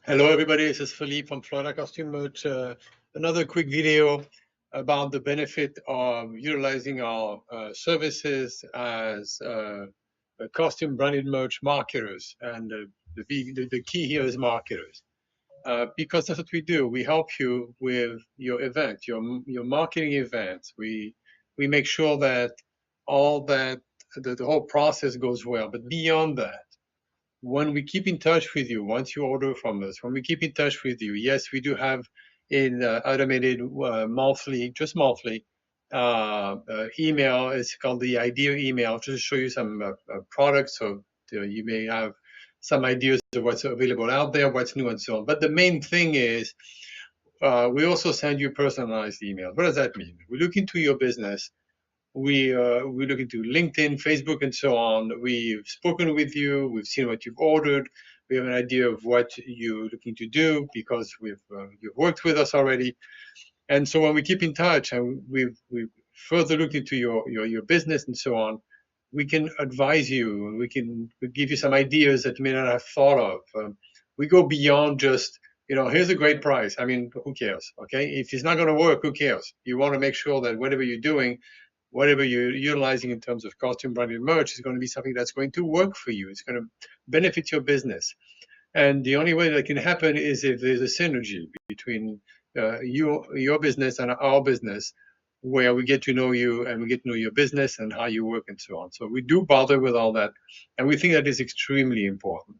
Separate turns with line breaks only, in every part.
Hello, everybody. This is Philippe from Florida Costume Merch. Another quick video about the benefit of utilizing our services as costume branded merch marketers. And the key here is marketers. Because that's what we do. We help you with your event, your marketing events. We make sure that the whole process goes well. But beyond that, when we keep in touch with you, once you order from us, when we keep in touch with you, yes, we do have an automated monthly email. It's called the Idea email, just to show you some products, so you may have some ideas of what's available out there, what's new, and so on. But the main thing is we also send you personalized emails. What does that mean? We look into your business. We look into LinkedIn, Facebook, and so on. We've spoken with you. We've seen what you've ordered. We have an idea of what you're looking to do because you've worked with us already. And so when we keep in touch and we've further looked into your business and so on, we can advise you. We give you some ideas that you may not have thought of. We go beyond just, here's a great price. I mean, who cares? Okay, if it's not going to work, who cares? You want to make sure that whatever you're doing, whatever you're utilizing in terms of costume branded merch is going to be something that's going to work for you. It's going to benefit your business. And the only way that can happen is if there's a synergy between your business and our business, where we get to know you and we get to know your business and how you work and so on. So we do bother with all that. And we think that is extremely important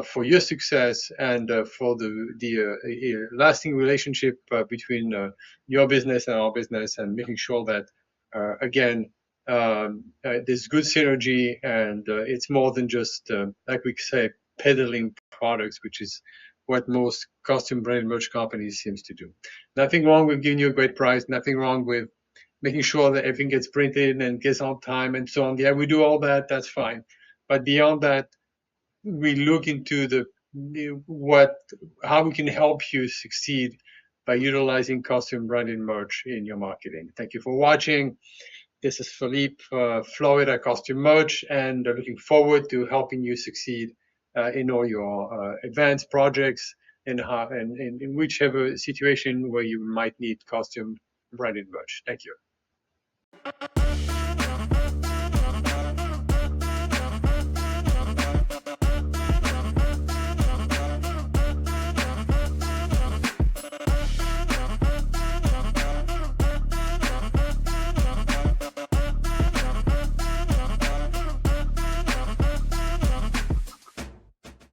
for your success and for the lasting relationship between your business and our business, and making sure that again, there's good synergy, and it's more than just, like we say, peddling products, which is what most costume branded merch companies seems to do. Nothing wrong with giving you a great price, nothing wrong with making sure that everything gets printed and gets on time and so on. Yeah, we do all that, that's fine. But beyond that, we look into how we can help you succeed by utilizing costume branded merch in your marketing. Thank you for watching. This is Philippe, Florida Costume Merch, and looking forward to helping you succeed in all your advanced projects and in whichever situation where you might need costume branded merch. Thank you.